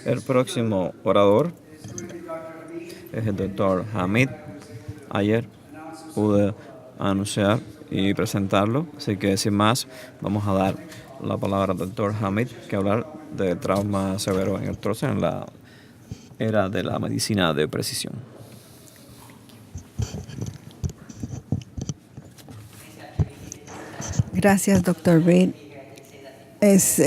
El próximo orador es el doctor Hamid. Ayer pude anunciar y presentarlo, así que sin más vamos a dar la palabra al doctor Hamid, que hablar de trauma severo en el trozo en la era de la medicina de precisión. Gracias, Dr. Reed. Es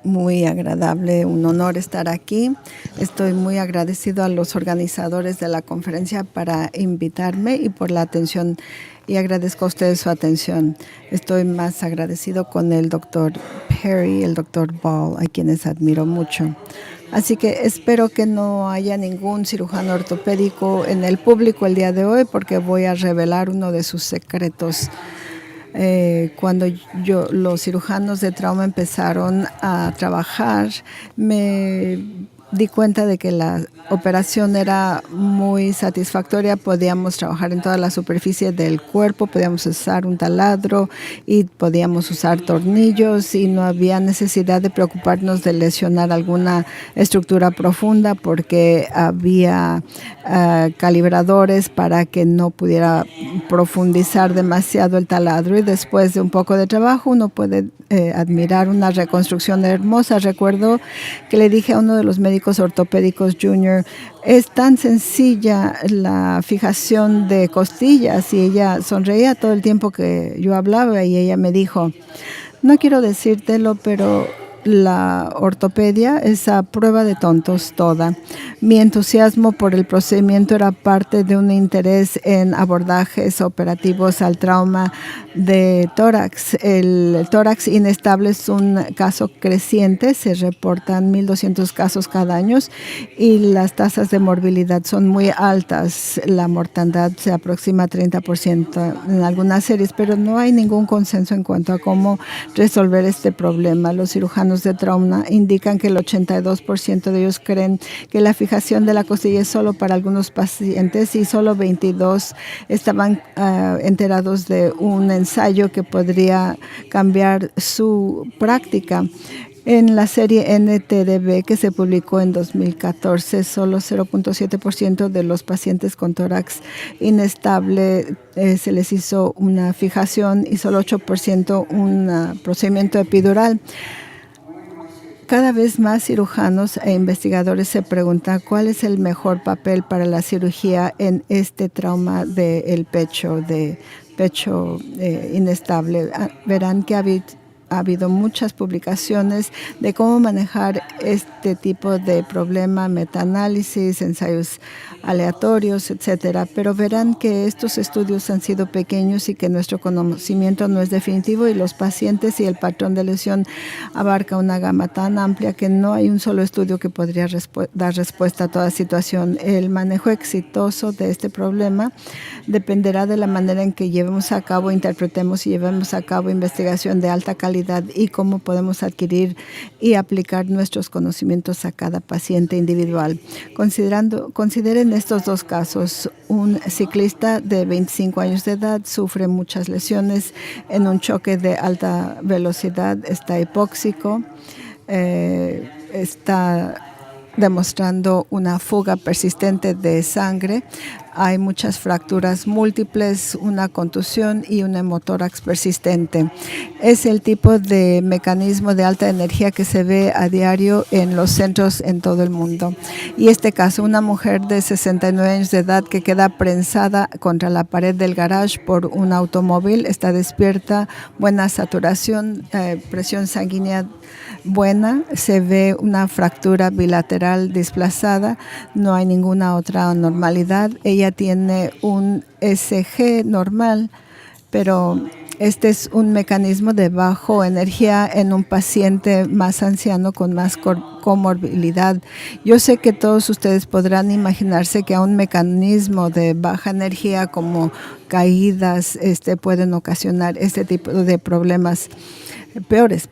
muy agradable, un honor estar aquí. Estoy muy agradecido a los organizadores de la conferencia para invitarme y por la atención, y agradezco a ustedes su atención. Estoy más agradecido con el Dr. Perry y el Dr. Ball, a quienes admiro mucho. Así que espero que no haya ningún cirujano ortopédico en el público el día de hoy, porque voy a revelar uno de sus secretos. Cuando los cirujanos de trauma empezaron a trabajar, me di cuenta de que la operación era muy satisfactoria. Podíamos trabajar en toda la superficie del cuerpo, podíamos usar un taladro y podíamos usar tornillos y no había necesidad de preocuparnos de lesionar alguna estructura profunda porque había calibradores para que no pudiera profundizar demasiado el taladro, y después de un poco de trabajo uno puede admirar una reconstrucción hermosa. Recuerdo que le dije a uno de los médicos ortopédicos junior, es tan sencilla la fijación de costillas, y ella sonreía todo el tiempo que yo hablaba y ella me dijo, no quiero decírtelo, pero la ortopedia es a prueba de tontos toda. Mi entusiasmo por el procedimiento era parte de un interés en abordajes operativos al trauma de tórax. El tórax inestable es un caso creciente, se reportan 1,200 casos cada año y las tasas de morbilidad son muy altas. La mortandad se aproxima a 30% en algunas series, pero no hay ningún consenso en cuanto a cómo resolver este problema. Los cirujanos de trauma indican que el 82% de ellos creen que la fijación de la costilla es solo para algunos pacientes, y solo 22 estaban enterados de un ensayo que podría cambiar su práctica. En la serie NTDB que se publicó en 2014, solo 0.7% de los pacientes con tórax inestable se les hizo una fijación y solo 8% un procedimiento epidural. Cada vez más cirujanos e investigadores se preguntan cuál es el mejor papel para la cirugía en este trauma del pecho, inestable. Verán que ha habido muchas publicaciones de cómo manejar este tipo de problema, metaanálisis, ensayos aleatorios, etcétera. Pero verán que estos estudios han sido pequeños y que nuestro conocimiento no es definitivo, y los pacientes y el patrón de lesión abarca una gama tan amplia que no hay un solo estudio que podría dar respuesta a toda situación. El manejo exitoso de este problema dependerá de la manera en que llevemos a cabo, interpretemos y llevemos a cabo investigación de alta calidad, y cómo podemos adquirir y aplicar nuestros conocimientos a cada paciente individual. Consideren estos dos casos. Un ciclista de 25 años de edad sufre muchas lesiones en un choque de alta velocidad, está hipóxico, está demostrando una fuga persistente de sangre. Hay muchas fracturas múltiples, una contusión y un hemotórax persistente. Es el tipo de mecanismo de alta energía que se ve a diario en los centros en todo el mundo. Y este caso, una mujer de 69 años de edad que queda prensada contra la pared del garage por un automóvil, está despierta, buena saturación, presión sanguínea buena, se ve una fractura bilateral desplazada, no hay ninguna otra anormalidad. Ella tiene un ECG normal, pero este es un mecanismo de bajo energía en un paciente más anciano con más comorbilidad. Yo sé que todos ustedes podrán imaginarse que a un mecanismo de baja energía como caídas pueden ocasionar este tipo de problemas peores.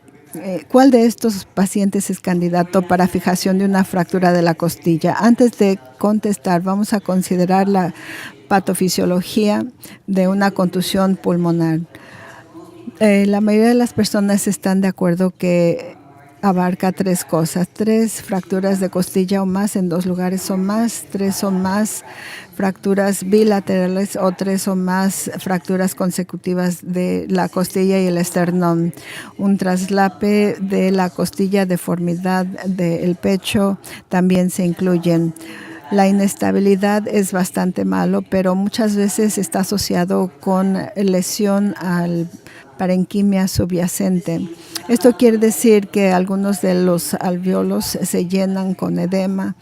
¿Cuál de estos pacientes es candidato para fijación de una fractura de la costilla? Antes de contestar, vamos a considerar la patofisiología de una contusión pulmonar. La mayoría de las personas están de acuerdo que abarca 3 cosas: 3 fracturas de costilla o más en 2 lugares o más, 3 o más fracturas bilaterales o 3 o más fracturas consecutivas de la costilla y el esternón, un traslape de la costilla, deformidad del pecho también se incluyen. La inestabilidad es bastante malo, pero muchas veces está asociado con lesión al parenquimia subyacente. Esto quiere decir que algunos de los alvéolos se llenan con edema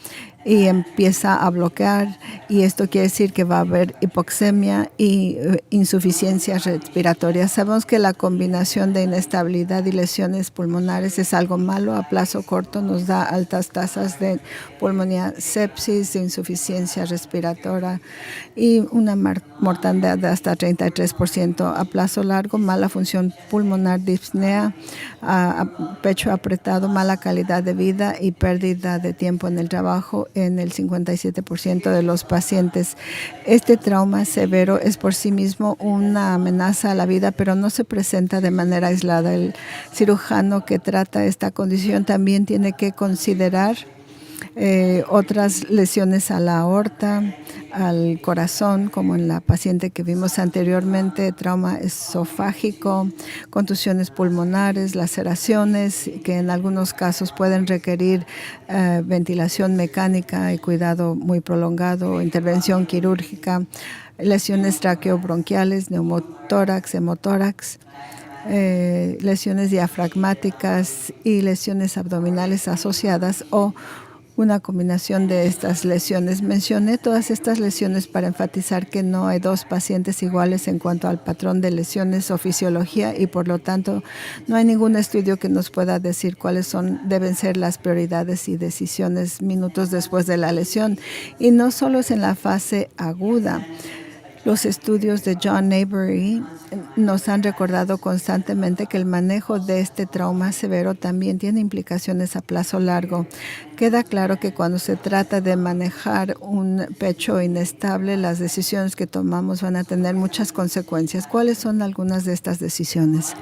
y empieza a bloquear, y esto quiere decir que va a haber hipoxemia y insuficiencias respiratorias. Sabemos que la combinación de inestabilidad y lesiones pulmonares es algo malo. A plazo corto nos da altas tasas de pulmonía, sepsis, de insuficiencia respiratoria y una mortandad de hasta 33%. A plazo largo, mala función pulmonar, dispnea, pecho apretado, mala calidad de vida y pérdida de tiempo en el trabajo en el 57% de los pacientes. Este trauma severo es por sí mismo una amenaza a la vida, pero no se presenta de manera aislada. El cirujano que trata esta condición también tiene que considerar otras lesiones a la aorta, al corazón, como en la paciente que vimos anteriormente, trauma esofágico, contusiones pulmonares, laceraciones que en algunos casos pueden requerir ventilación mecánica y cuidado muy prolongado, intervención quirúrgica, lesiones traqueobronquiales, neumotórax, hemotórax, lesiones diafragmáticas y lesiones abdominales asociadas o una combinación de estas lesiones. Mencioné todas estas lesiones para enfatizar que no hay 2 pacientes iguales en cuanto al patrón de lesiones o fisiología, y por lo tanto no hay ningún estudio que nos pueda decir cuáles deben ser las prioridades y decisiones minutos después de la lesión. Y no solo es en la fase aguda. Los estudios de John Neighbory nos han recordado constantemente que el manejo de este trauma severo también tiene implicaciones a plazo largo. Queda claro que cuando se trata de manejar un pecho inestable, las decisiones que tomamos van a tener muchas consecuencias. ¿Cuáles son algunas de estas decisiones?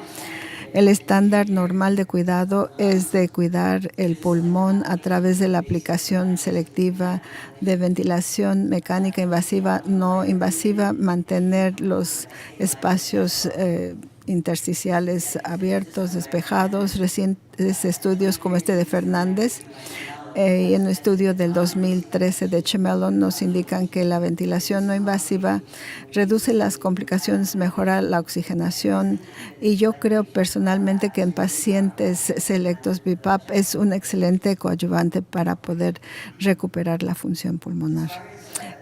El estándar normal de cuidado es de cuidar el pulmón a través de la aplicación selectiva de ventilación mecánica invasiva, no invasiva, mantener los espacios intersticiales abiertos, despejados. Recientes estudios como este de Fernández y en un estudio del 2013 de Chemelo nos indican que la ventilación no invasiva reduce las complicaciones, mejora la oxigenación, y yo creo personalmente que en pacientes selectos BiPAP es un excelente coadyuvante para poder recuperar la función pulmonar.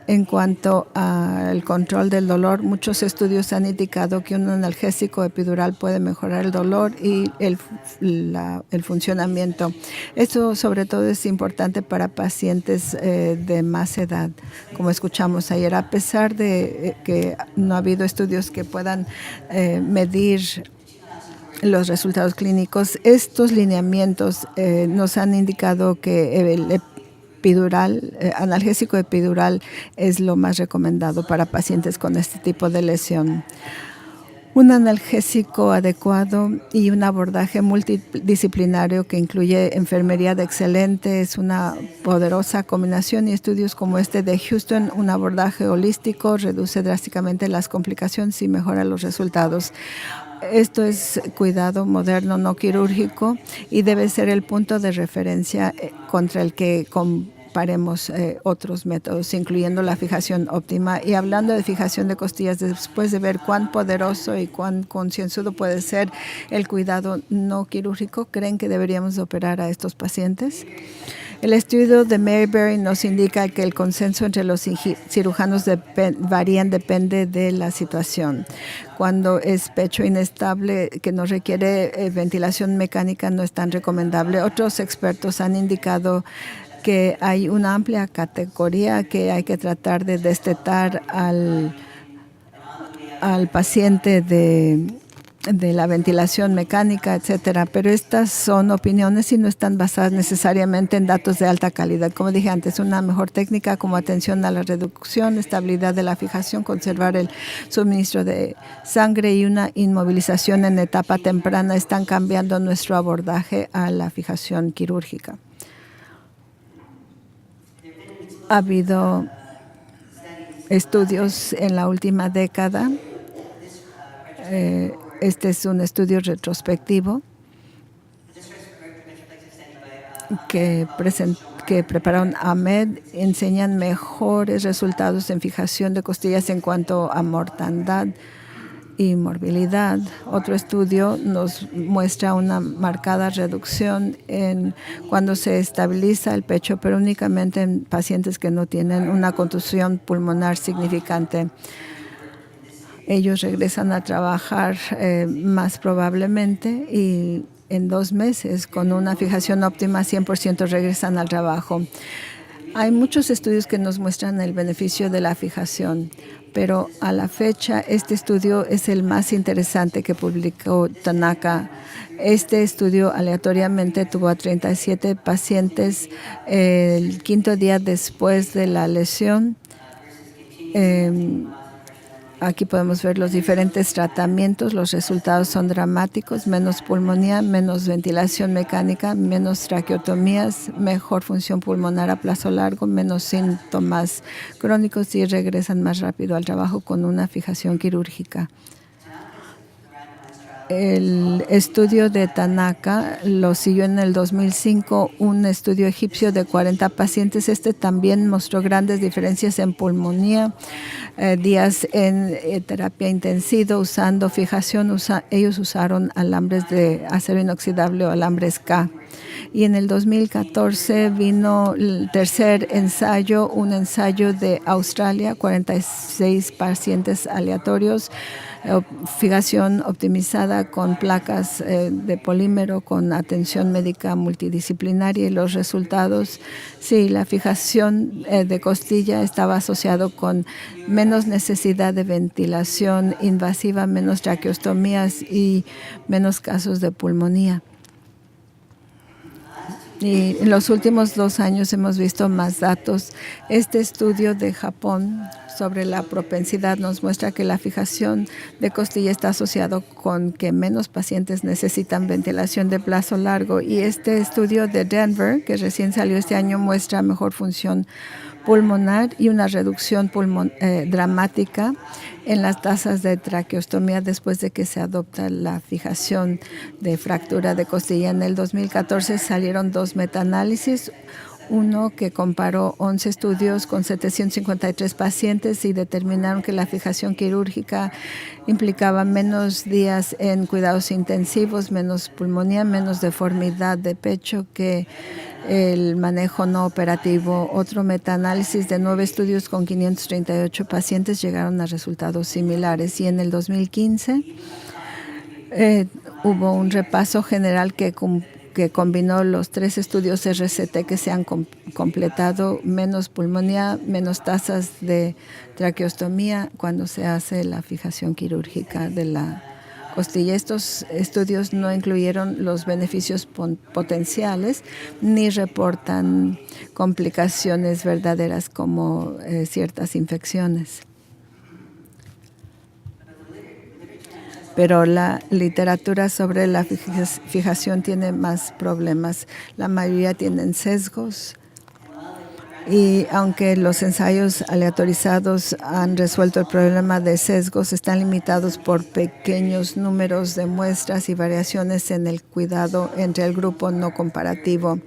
En cuanto al control del dolor, muchos estudios han indicado que un analgésico epidural puede mejorar el dolor y el funcionamiento. Esto sobre todo es importante para pacientes de más edad, como escuchamos ayer. A pesar de que no ha habido estudios que puedan medir los resultados clínicos, estos lineamientos nos han indicado que el analgésico epidural es lo más recomendado para pacientes con este tipo de lesión. Un analgésico adecuado y un abordaje multidisciplinario que incluye enfermería de excelente es una poderosa combinación, y estudios como este de Houston, un abordaje holístico, reduce drásticamente las complicaciones y mejora los resultados. Esto es cuidado moderno, no quirúrgico, y debe ser el punto de referencia contra el que comparemos otros métodos, incluyendo la fijación óptima. Y hablando de fijación de costillas, después de ver cuán poderoso y cuán concienzudo puede ser el cuidado no quirúrgico, ¿creen que deberíamos operar a estos pacientes? El estudio de Mayberry nos indica que el consenso entre los cirujanos depende de la situación. Cuando es pecho inestable que no requiere ventilación mecánica, no es tan recomendable. Otros expertos han indicado que hay una amplia categoría que hay que tratar de destetar al paciente de de la ventilación mecánica, etcétera, pero estas son opiniones y no están basadas necesariamente en datos de alta calidad. Como dije antes, una mejor técnica como atención a la reducción, estabilidad de la fijación, conservar el suministro de sangre y una inmovilización en etapa temprana están cambiando nuestro abordaje a la fijación quirúrgica. Ha habido estudios en la última década. Este es un estudio retrospectivo que prepararon Ahmed. Enseñan mejores resultados en fijación de costillas en cuanto a mortandad y morbilidad. Otro estudio nos muestra una marcada reducción en cuando se estabiliza el pecho, pero únicamente en pacientes que no tienen una contusión pulmonar significante. Ellos regresan a trabajar más probablemente y en 2 meses, con una fijación óptima, 100% regresan al trabajo. Hay muchos estudios que nos muestran el beneficio de la fijación, pero a la fecha este estudio es el más interesante que publicó Tanaka. Este estudio aleatoriamente tuvo a 37 pacientes el 5º día después de la lesión. Aquí podemos ver los diferentes tratamientos. Los resultados son dramáticos: menos pulmonía, menos ventilación mecánica, menos traqueotomías, mejor función pulmonar a plazo largo, menos síntomas crónicos y regresan más rápido al trabajo con una fijación quirúrgica. El estudio de Tanaka lo siguió en el 2005, un estudio egipcio de 40 pacientes. Este también mostró grandes diferencias en pulmonía, días en terapia intensiva usando fijación. Ellos usaron alambres de acero inoxidable o alambres K. Y en el 2014 vino el tercer ensayo, un ensayo de Australia, 46 pacientes aleatorios, fijación optimizada con placas de polímero con atención médica multidisciplinaria, y los resultados, sí, la fijación de costilla estaba asociado con menos necesidad de ventilación invasiva, menos traqueostomías y menos casos de pulmonía. Y en los últimos 2 años hemos visto más datos. Este estudio de Japón sobre la propensidad nos muestra que la fijación de costilla está asociado con que menos pacientes necesitan ventilación de plazo largo. Y este estudio de Denver, que recién salió este año, muestra mejor función pulmonar y una reducción dramática en las tasas de traqueostomía después de que se adopta la fijación de fractura de costilla. En el 2014 salieron 2 metaanálisis, uno que comparó 11 estudios con 753 pacientes y determinaron que la fijación quirúrgica implicaba menos días en cuidados intensivos, menos pulmonía, menos deformidad de pecho que el manejo no operativo. Otro metaanálisis de 9 estudios con 538 pacientes llegaron a resultados similares. Y en el 2015 hubo un repaso general que combinó los 3 estudios RCT que se han completado: menos pulmonía, menos tasas de traqueostomía cuando se hace la fijación quirúrgica de la costilla. Estos estudios no incluyeron los beneficios potenciales ni reportan complicaciones verdaderas como ciertas infecciones. Pero la literatura sobre la fijación tiene más problemas. La mayoría tienen sesgos. Y aunque los ensayos aleatorizados han resuelto el problema de sesgos, están limitados por pequeños números de muestras y variaciones en el cuidado entre el grupo no comparativo.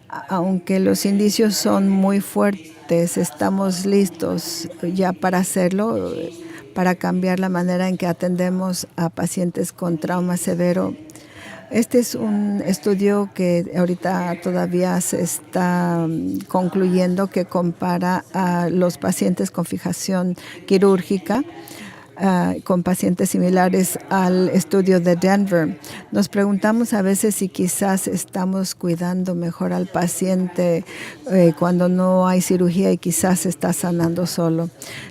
Aunque los indicios son muy fuertes, estamos listos ya para hacerlo, para cambiar la manera en que atendemos a pacientes con trauma severo. Este es un estudio que ahorita todavía se está concluyendo, que compara a los pacientes con fijación quirúrgica con pacientes similares al estudio de Denver. Nos preguntamos a veces si quizás estamos cuidando mejor al paciente cuando no hay cirugía y quizás está sanando solo.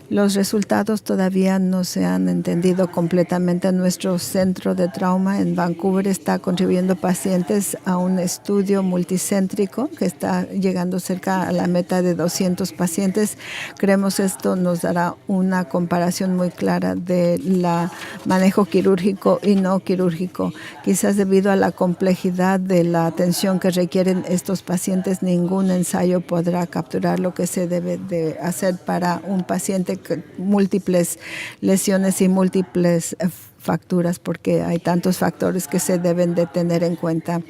Los resultados todavía no se han entendido completamente. Nuestro centro de trauma en Vancouver está contribuyendo pacientes a un estudio multicéntrico que está llegando cerca a la meta de 200 pacientes. Creemos esto nos dará una comparación muy clara de la manejo quirúrgico y no quirúrgico. Quizás debido a la complejidad de la atención que requieren estos pacientes, ningún ensayo podrá capturar lo que se debe de hacer para un paciente con múltiples lesiones y múltiples fracturas, porque hay tantos factores que se deben de tener en cuenta.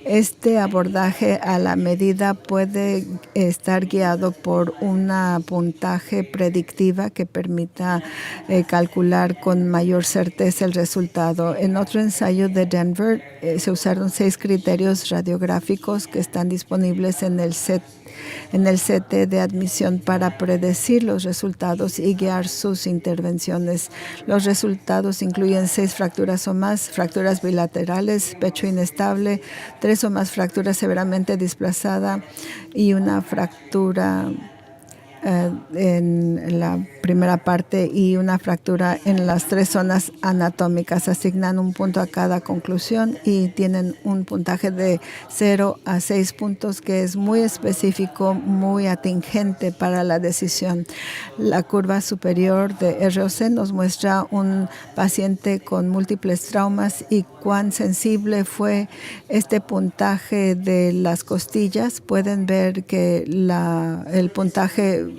Este abordaje a la medida puede estar guiado por una puntaje predictiva que permita calcular con mayor certeza el resultado. En otro ensayo de Denver se usaron 6 criterios radiográficos que están disponibles en el CT de admisión para predecir los resultados y guiar sus intervenciones. Los resultados incluyen 6 fracturas o más, fracturas bilaterales, pecho inestable, 3 o más fracturas severamente desplazada y una fractura en la primera parte y una fractura en las 3 zonas anatómicas. Asignan un punto a cada conclusión y tienen un puntaje de 0 a 6 puntos que es muy específico, muy atingente para la decisión. La curva superior de ROC nos muestra un paciente con múltiples traumas y cuán sensible fue este puntaje de las costillas. Pueden ver que el puntaje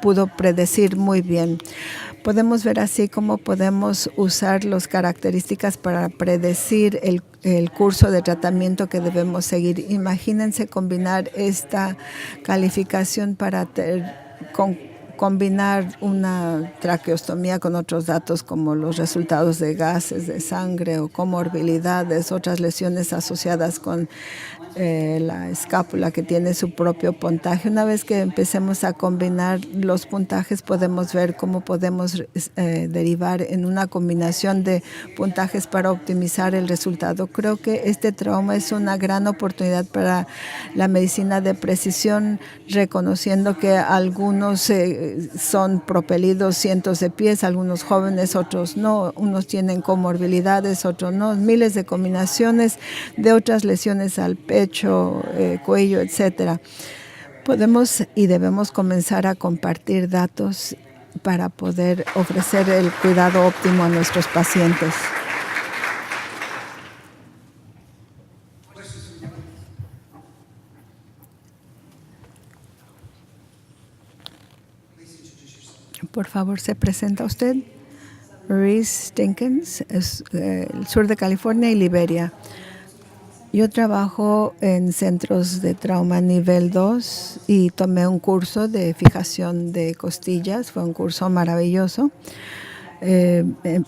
pudo predecir muy bien. Podemos ver así cómo podemos usar las características para predecir el curso de tratamiento que debemos seguir. Imagínense combinar esta calificación para combinar una traqueostomía con otros datos como los resultados de gases de sangre o comorbilidades, otras lesiones asociadas con la escápula que tiene su propio puntaje. Una vez que empecemos a combinar los puntajes, podemos ver cómo podemos derivar en una combinación de puntajes para optimizar el resultado. Creo que este trauma es una gran oportunidad para la medicina de precisión, reconociendo que algunos son propelidos cientos de pies, algunos jóvenes, otros no, unos tienen comorbilidades, otros no, miles de combinaciones de otras lesiones al pecho, cuello, etcétera. Podemos y debemos comenzar a compartir datos para poder ofrecer el cuidado óptimo a nuestros pacientes. Por favor, se presenta usted. Reese Dinkins, el sur de California y Liberia. Yo trabajo en centros de trauma nivel 2 y tomé un curso de fijación de costillas. Fue un curso maravilloso.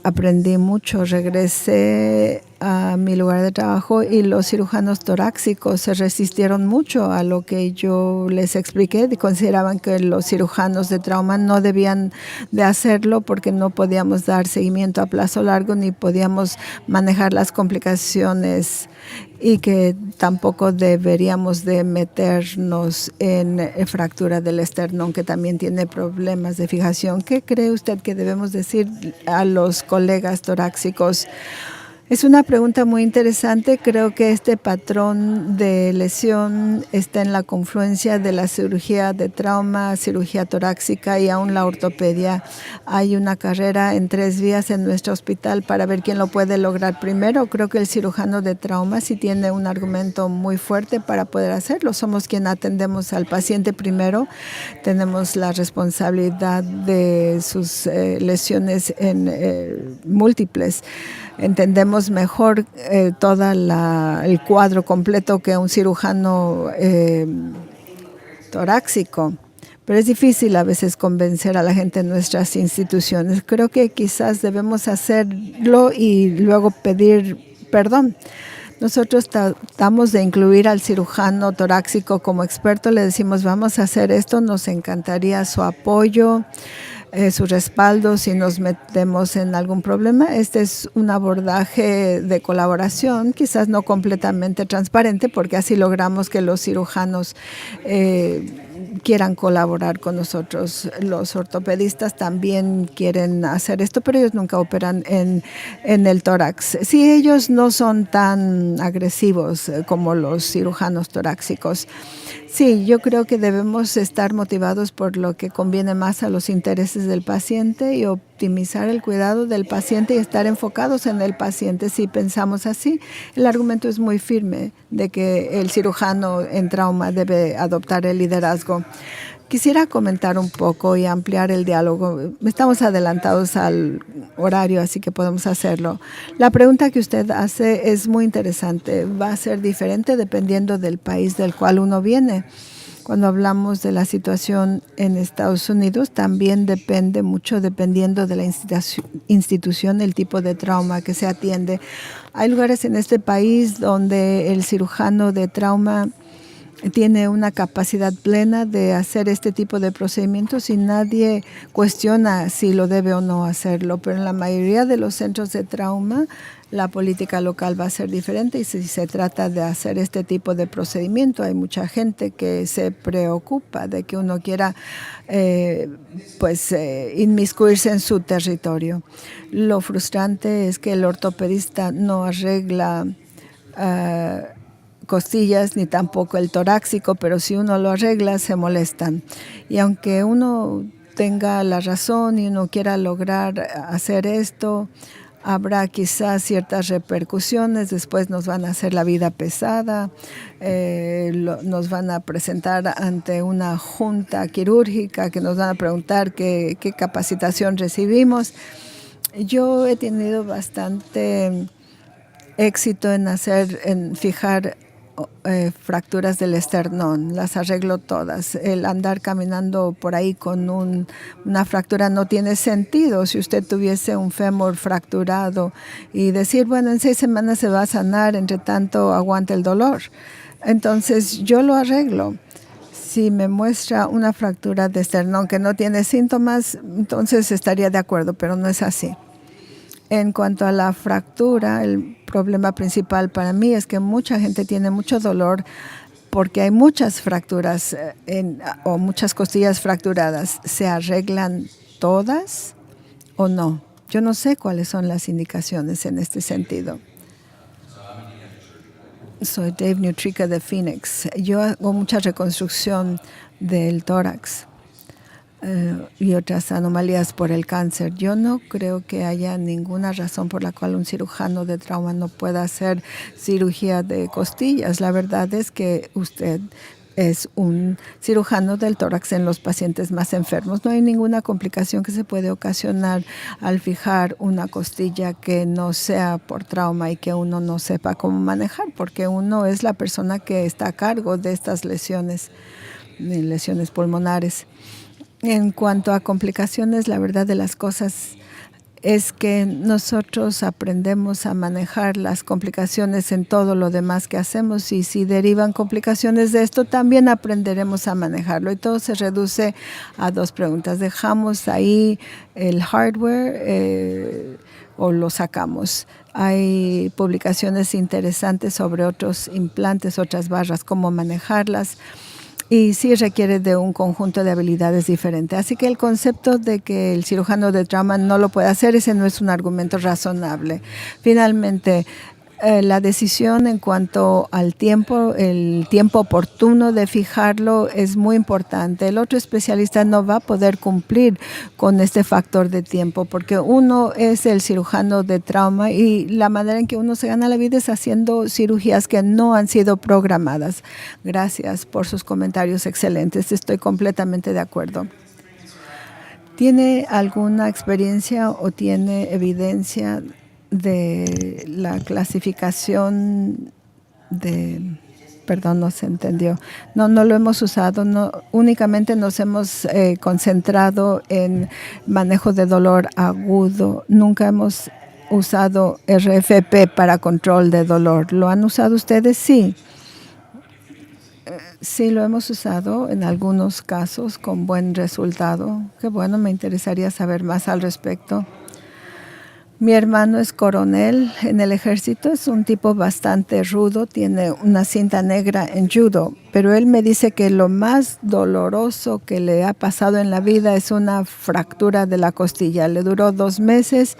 Aprendí mucho. Regresé a mi lugar de trabajo y los cirujanos torácicos se resistieron mucho a lo que yo les expliqué. Consideraban que los cirujanos de trauma no debían de hacerlo porque no podíamos dar seguimiento a plazo largo ni podíamos manejar las complicaciones y que tampoco deberíamos de meternos en fractura del esternón, que también tiene problemas de fijación. ¿Qué cree usted que debemos decir a los colegas torácicos? Es una pregunta muy interesante. Creo que este patrón de lesión está en la confluencia de la cirugía de trauma, cirugía torácica y aún la ortopedia. Hay una carrera en 3 vías en nuestro hospital para ver quién lo puede lograr primero. Creo que el cirujano de trauma sí tiene un argumento muy fuerte para poder hacerlo. Somos quien atendemos al paciente primero. Tenemos la responsabilidad de sus lesiones múltiples. Entendemos mejor todo el cuadro completo que un cirujano torácico. Pero es difícil a veces convencer a la gente en nuestras instituciones. Creo que quizás debemos hacerlo y luego pedir perdón. Nosotros tratamos de incluir al cirujano torácico como experto. Le decimos, vamos a hacer esto, nos encantaría su apoyo, su respaldo si nos metemos en algún problema. Este es un abordaje de colaboración, quizás no completamente transparente, porque así logramos que los cirujanos quieran colaborar con nosotros. Los ortopedistas también quieren hacer esto, pero ellos nunca operan en el tórax. Sí, ellos no son tan agresivos como los cirujanos torácicos. Sí, yo creo que debemos estar motivados por lo que conviene más a los intereses del paciente y optimizar el cuidado del paciente y estar enfocados en el paciente. Si pensamos así, el argumento es muy firme de que el cirujano en trauma debe adoptar el liderazgo. Quisiera comentar un poco y ampliar el diálogo. Estamos adelantados al horario, así que podemos hacerlo. La pregunta que usted hace es muy interesante. Va a ser diferente dependiendo del país del cual uno viene. Cuando hablamos de la situación en Estados Unidos, también depende mucho, dependiendo de la institución, el tipo de trauma que se atiende. Hay lugares en este país donde el cirujano de trauma tiene una capacidad plena de hacer este tipo de procedimientos y nadie cuestiona si lo debe o no hacerlo. Pero en la mayoría de los centros de trauma, la política local va a ser diferente y si se trata de hacer este tipo de procedimiento, hay mucha gente que se preocupa de que uno quiera inmiscuirse en su territorio. Lo frustrante es que el ortopedista no arregla costillas ni tampoco el torácico, pero si uno lo arregla se molestan. Y aunque uno tenga la razón y uno quiera lograr hacer esto, habrá quizás ciertas repercusiones. Después nos van a hacer la vida pesada, nos van a presentar ante una junta quirúrgica que nos van a preguntar qué capacitación recibimos. Yo he tenido bastante éxito en fijar fracturas del esternón, las arreglo todas. El andar caminando por ahí con una fractura no tiene sentido. Si usted tuviese un fémur fracturado y decir, bueno, en 6 semanas se va a sanar, entre tanto aguante el dolor. Entonces yo lo arreglo. Si me muestra una fractura de esternón que no tiene síntomas, entonces estaría de acuerdo, pero no es así. En cuanto a la fractura, el problema principal para mí es que mucha gente tiene mucho dolor porque hay muchas fracturas o muchas costillas fracturadas. ¿Se arreglan todas o no? Yo no sé cuáles son las indicaciones en este sentido. Soy Dave Neutrica de Phoenix. Yo hago mucha reconstrucción del tórax y otras anomalías por el cáncer. Yo no creo que haya ninguna razón por la cual un cirujano de trauma no pueda hacer cirugía de costillas. La verdad es que usted es un cirujano del tórax en los pacientes más enfermos. No hay ninguna complicación que se puede ocasionar al fijar una costilla que no sea por trauma y que uno no sepa cómo manejar, porque uno es la persona que está a cargo de estas lesiones pulmonares. En cuanto a complicaciones, la verdad de las cosas es que nosotros aprendemos a manejar las complicaciones en todo lo demás que hacemos y si derivan complicaciones de esto, también aprenderemos a manejarlo. Y todo se reduce a 2 preguntas. ¿Dejamos ahí el hardware o lo sacamos? Hay publicaciones interesantes sobre otros implantes, otras barras, cómo manejarlas. Y sí requiere de un conjunto de habilidades diferentes. Así que el concepto de que el cirujano de trauma no lo puede hacer, ese no es un argumento razonable. Finalmente, la decisión en cuanto al tiempo, el tiempo oportuno de fijarlo es muy importante. El otro especialista no va a poder cumplir con este factor de tiempo porque uno es el cirujano de trauma y la manera en que uno se gana la vida es haciendo cirugías que no han sido programadas. Gracias por sus comentarios excelentes. Estoy completamente de acuerdo. ¿Tiene alguna experiencia o tiene evidencia de la clasificación perdón, no se entendió. No lo hemos usado, únicamente nos hemos concentrado en manejo de dolor agudo. Nunca hemos usado RFP para control de dolor. ¿Lo han usado ustedes? Sí. Sí, lo hemos usado en algunos casos con buen resultado. Qué bueno, me interesaría saber más al respecto. Mi hermano es coronel en el ejército, es un tipo bastante rudo, tiene una cinta negra en judo pero él me dice que lo más doloroso que le ha pasado en la vida es una fractura de la costilla. Le duró 2 meses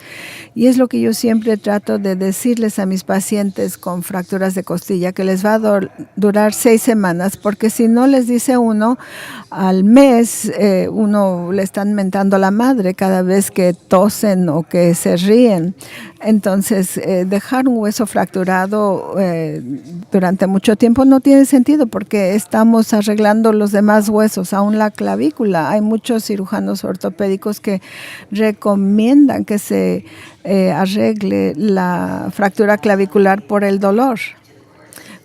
y es lo que yo siempre trato de decirles a mis pacientes con fracturas de costilla, que les va a durar 6 semanas, porque si no les dice uno, al mes uno le están mentando la madre cada vez que tosen o que se ríen. Entonces, dejar un hueso fracturado durante mucho tiempo no tiene sentido porque estamos arreglando los demás huesos, aún la clavícula. Hay muchos cirujanos ortopédicos que recomiendan que se arregle la fractura clavicular por el dolor.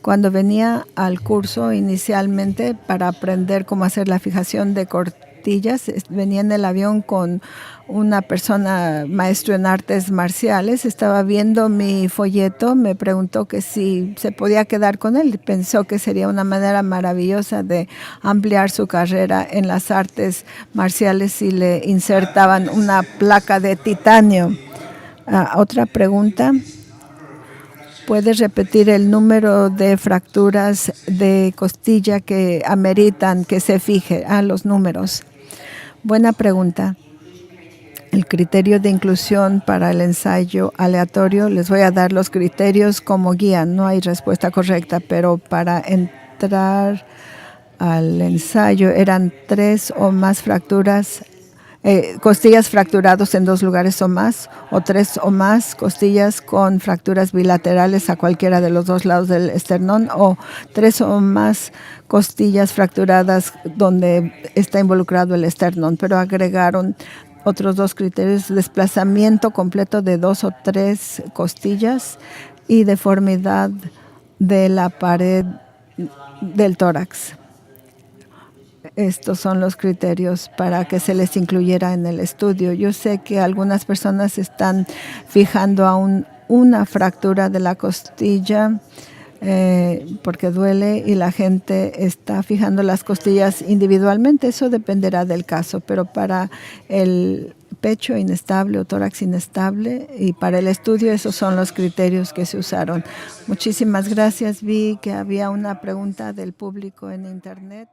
Cuando venía al curso inicialmente para aprender cómo hacer la fijación de costillas, venía en el avión con una persona maestro en artes marciales, estaba viendo mi folleto, me preguntó que si se podía quedar con él. Pensó que sería una manera maravillosa de ampliar su carrera en las artes marciales si le insertaban una placa de titanio. Otra pregunta. ¿Puedes repetir el número de fracturas de costilla que ameritan que se fije? Los números. Buena pregunta. El criterio de inclusión para el ensayo aleatorio, les voy a dar los criterios como guía. No hay respuesta correcta, pero para entrar al ensayo eran 3 o más fracturas. Costillas fracturados en 2 lugares o más, o 3 o más costillas con fracturas bilaterales a cualquiera de los 2 lados del esternón, o 3 o más costillas fracturadas donde está involucrado el esternón, pero agregaron otros 2 criterios: desplazamiento completo de 2 o 3 costillas y deformidad de la pared del tórax. Estos son los criterios para que se les incluyera en el estudio. Yo sé que algunas personas están fijando aún una fractura de la costilla porque duele y la gente está fijando las costillas individualmente. Eso dependerá del caso, pero para el pecho inestable o tórax inestable y para el estudio esos son los criterios que se usaron. Muchísimas gracias. Vi que había una pregunta del público en internet.